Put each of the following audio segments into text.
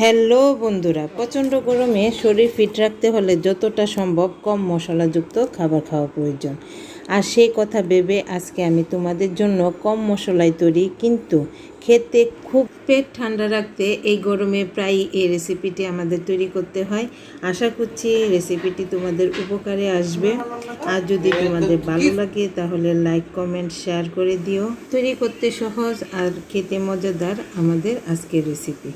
Hello বন্ধুরা, প্রচণ্ড গরমে শরীর ফিট রাখতে হলে যতটা সম্ভব কম মশলাযুক্ত খাবার খাওয়া প্রয়োজন। আর সেই কথা ভেবে আজকে আমি তোমাদের জন্য কম মশলায় তৈরি কিন্তু খেতে খুব পেট ঠান্ডা রাখতে এই গরমে প্রায় এই রেসিপিটি আমাদের তৈরি করতে হয়। আশা করছি রেসিপিটি তোমাদের উপকারে আসবে। আর যদি তোমাদের ভালো লাগে তাহলে লাইক, কমেন্ট, শেয়ার করে দিও। তৈরি করতে সহজ আর খেতে মজাদার আমাদের আজকের রেসিপি।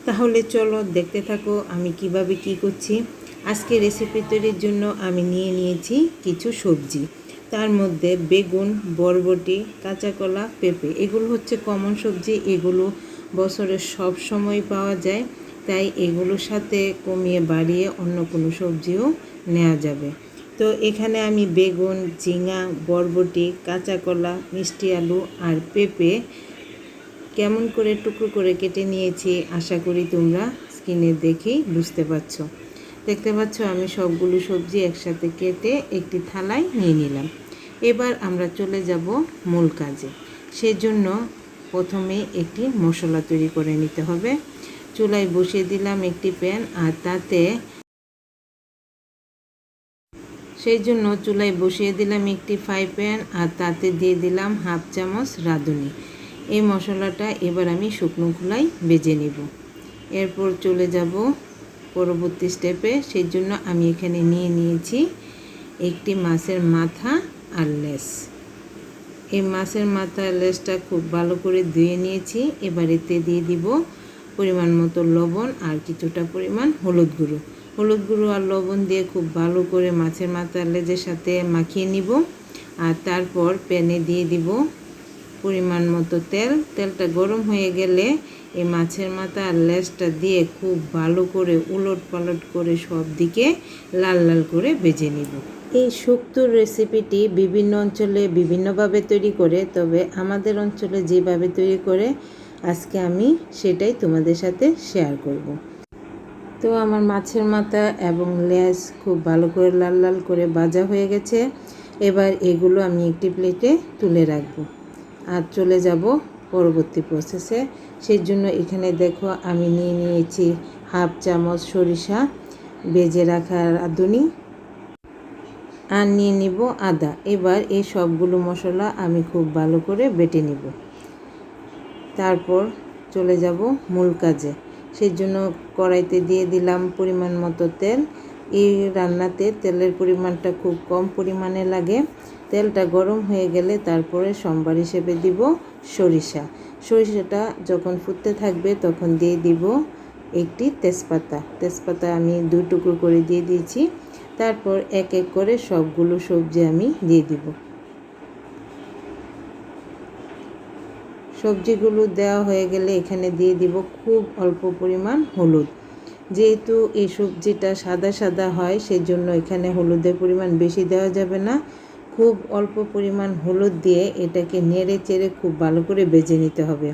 তাহলে চলো দেখতে থাকো আমি কিভাবে কি করছি। আজকে রেসিপি তৈরির জন্য আমি নিয়েছি কিছু সবজি। তার মধ্যে বেগুন, বরবটি, কাঁচা কলা, পেঁপে, এগুলো হচ্ছে কমন সবজি। এগুলো বছরের সব সময় পাওয়া যায়, তাই এগুলোর সাথে কমিয়ে বাড়িয়ে অন্য কোনো সবজিও নেওয়া যাবে। তো এখানে আমি বেগুন, ঝিঙা, বরবটি, কাঁচা কলা, মিষ্টি আলু আর পেঁপে কেমন করে টুকরো করে কেটে নিয়েছি আশা করি তোমরা স্ক্রিনে দেখেই বুঝতে পারছো। দেখতে পাচ্ছ আমি সবগুলো সবজি একসাথে কেটে একটি থালায় নিয়ে নিলাম। এবার আমরা চলে যাব মূল কাজে। সেজন্য প্রথমে একটি মশলা তৈরি করে নিতে হবে। চুলায় বসিয়ে দিলাম একটি প্যান, আর তাতে চুলায় বসিয়ে দিলাম একটি ফ্রাই প্যান, আর তাতে দিয়ে দিলাম হাফ চামচ রাঁধুনি। এই মশলাটা এবার আমি শুকনো খোলায় ভেজে নেব। এরপর চলে যাব পরবর্তী স্টেপে। সেই জন্য আমি এখানে নিয়েছি একটি মাছের মাথা আর লেজ। এই মাছের মাথা আর লেজটা খুব ভালো করে ধুয়ে নিয়েছি। এবার এতে দিয়ে দিব পরিমাণ মতো লবণ আর কিছুটা পরিমাণ হলুদ গুঁড়ো আর লবণ দিয়ে খুব ভালো করে মাছের মাথা আর লেজের সাথে মাখিয়ে নিব। আর তারপর প্যানে দিয়ে দিব পরিমাণ মতো তেলটা গরম হয়ে গেলে এই মাছের মাথা আর লেজটা দিয়ে খুব ভালো করে উলট পালট করে সব দিকে লাল লাল করে ভেজে নিব। এই শুক্তোর রেসিপিটি বিভিন্ন অঞ্চলে বিভিন্নভাবে তৈরি করে, তবে আমাদের অঞ্চলে যেভাবে তৈরি করে আজকে আমি সেটাই তোমাদের সাথে শেয়ার করব। তো আমার মাছের মাথা এবং লেজ খুব ভালো করে লাল লাল করে ভাজা হয়ে গেছে। এবার এগুলো আমি একটি প্লেটে তুলে রাখবো আর চলে যাব পরবর্তী প্রসেসে। সেই জন্য এখানে দেখো আমি নিয়েছি হাফ চামচ সরিষা ভেজে রাখা রাঁধুনি, আর নিয়ে নিব আদা। এবার এই সবগুলো মশলা আমি খুব ভালো করে বেটে নিব। তারপর চলে যাব মূল কাজে। সেই জন্য কড়াইতে দিয়ে দিলাম পরিমাণ মতো তেল। এই রান্নাতে তেলের পরিমাণটা খুব কম পরিমাণে লাগে। তেলটা গরম হয়ে গেলে তারপরে সম্বার হিসেবে দিব সরিষাটা যখন ফুটতে থাকবে তখন দিয়ে দিব একটি তেজপাতা আমি 2 টুকরো করে দিয়ে দিয়েছি। তারপর এক এক করে সবগুলো সবজি আমি দিয়ে দিব। সবজিগুলো দেওয়া হয়ে গেলে এখানে দিয়ে দিব খুব অল্প পরিমাণ হলুদ। যেহেতু এই সবজিটা সাদা সাদা হয় সেজন্য এখানে হলুদের পরিমাণ বেশি দেওয়া যাবে না। খুব অল্প পরিমাণ হলুদ দিয়ে এটাকে নেড়ে চেড়ে খুব ভালো করে ভেজে নিতে হবে।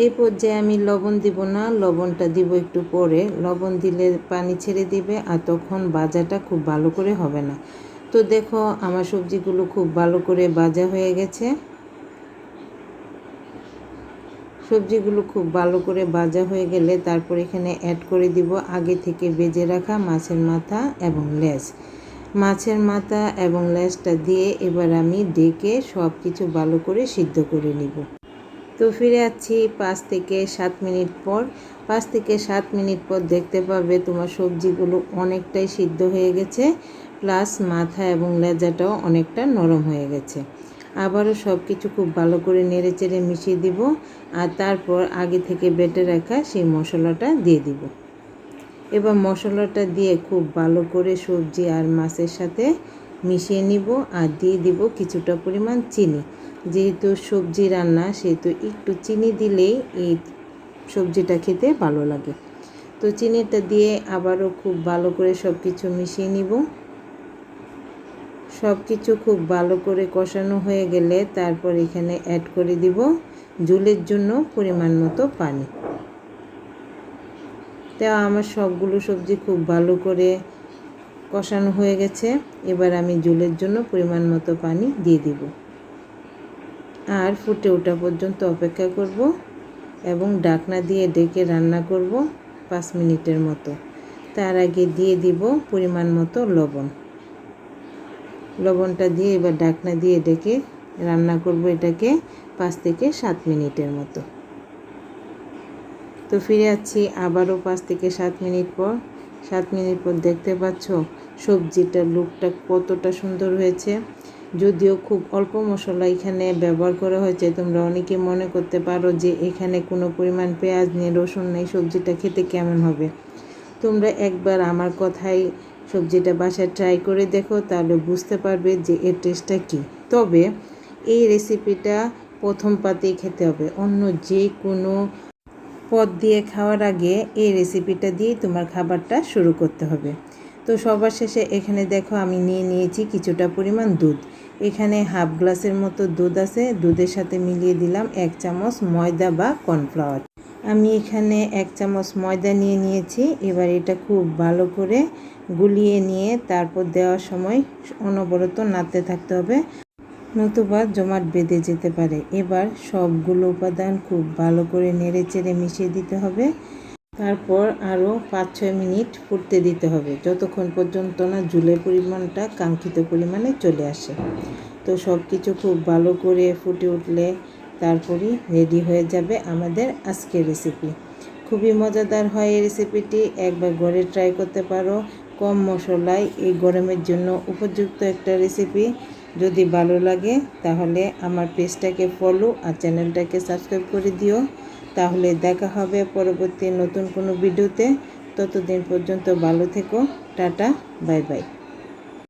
এই পর্যায়ে আমি লবণ দিব না, লবণটা দিব একটু পরে। লবণ দিলে পানি ছেড়ে দিবে আর তখন ভাজাটা খুব ভালো করে হবে না। তো দেখো আমার সবজিগুলো খুব ভালো করে ভাজা হয়ে গেছে। সবজিগুলো খুব ভালো করে ভাজা হয়ে গেলে তারপর এখানে অ্যাড করে দিব আগে থেকে ভেজে রাখা মাছের মাথা এবং লেজ। মাছের মাথা এবং লেজটা দিয়ে এবার আমি ঢেকে সব কিছু ভালো করে সিদ্ধ করে নিব। তো ফিরে আসছি 5 থেকে 7 মিনিট পর। 5 থেকে 7 মিনিট পর দেখতে পাবে তোমার সবজিগুলো অনেকটাই সিদ্ধ হয়ে গেছে, প্লাস মাথা এবং লেজাটাও অনেকটা নরম হয়ে গেছে। আবারও সব কিছু খুব ভালো করে নেড়ে চেড়ে মিশিয়ে দিব, আর তারপর আগে থেকে বেটে রাখা সেই মশলাটা দিয়ে দিব। এবার মশলাটা দিয়ে খুব ভালো করে সবজি আর মাছের সাথে মিশিয়ে নিব, আর দিয়ে দিব কিছুটা পরিমাণ চিনি। যেহেতু সবজি রান্না সেহেতু একটু চিনি দিলেই এই সবজিটা খেতে ভালো লাগে। তো চিনিটা দিয়ে আবারও খুব ভালো করে সব কিছু মিশিয়ে নিব। সব কিছু খুব ভালো করে কষানো হয়ে গেলে তারপর এখানে অ্যাড করে দিব ঝোলের জন্য পরিমাণ মতো পানি। তা আমার সবগুলো সবজি খুব ভালো করে কষানো হয়ে গেছে। এবার আমি ঝোলের জন্য পরিমাণ মতো পানি দিয়ে দিব, আর ফুটে ওঠা পর্যন্ত অপেক্ষা করব এবং ঢাকনা দিয়ে ঢেকে রান্না করব 5 মিনিটের মতো। তার আগে দিয়ে দিব পরিমাণ মতো লবণ। লবণটা দিয়ে এবার ঢাকনা দিয়ে ডেকে রান্না করব এটাকে 5 থেকে 7 মিনিটের মতো। তো ফিরে আসছি আবারও 5 থেকে 7 মিনিট পর। 7 মিনিট পর দেখতে পাচ্ছ সবজিটার লুকটা কতটা সুন্দর হয়েছে। যদিও খুব অল্প মশলা এখানে ব্যবহার করা হয়েছে, তোমরা অনেকে মনে করতে পারো যে এখানে কোনো পরিমাণ পেঁয়াজ নেই, রসুন নেই, সবজিটা খেতে কেমন হবে। তোমরা একবার আমার কথাই সবজিটা বাসায় ট্রাই করে দেখো, তাহলে বুঝতে পারবে যে এর টেস্টটা কী। তবে এই রেসিপিটা প্রথম পাতেই খেতে হবে, অন্য যে কোনো পদ দিয়ে খাওয়ার আগে এই রেসিপিটা দিয়ে তোমার খাবারটা শুরু করতে হবে। তো সবার শেষে এখানে দেখো আমি নিয়েছি কিছুটা পরিমাণ দুধ। এখানে হাফ গ্লাসের মতো দুধ আছে। দুধের সাথে মিলিয়ে দিলাম 1 চামচ ময়দা বা কর্নফ্লাওয়ার। আমি এখানে 1 চামচ ময়দা নিয়েছি। এবার এটা খুব ভালো করে গুলিয়ে নিয়ে তারপর দেওয়ার সময় অনবরত নাড়তে থাকতে হবে, নতুবা জমাট বেঁধে যেতে পারে। এবার সবগুলো উপাদান খুব ভালো করে নেড়ে চেড়ে মিশিয়ে দিতে হবে। তারপর আরও 5-6 মিনিট ফুটতে দিতে হবে, যতক্ষণ পর্যন্ত না ঝোলের পরিমাণটা কাঙ্ক্ষিত পরিমাণে চলে আসে। তো সব কিছু খুব ভালো করে ফুটে উঠলে তারপরই রেডি হয়ে যাবে আমাদের আজকের রেসিপি। খুবই মজাদার হয় এই রেসিপিটি, একবার ঘরে ট্রাই করতে পারো। কম মশলায় এই গরমের জন্য উপযুক্ত একটা রেসিপি। যদি ভালো লাগে তাহলে আমার পেজটাকে ফলো আর চ্যানেলটাকে সাবস্ক্রাইব করে দিও। তাহলে দেখা হবে পরবর্তী নতুন কোনো ভিডিওতে। ততদিন পর্যন্ত ভালো থেকো। Tata, bye bye.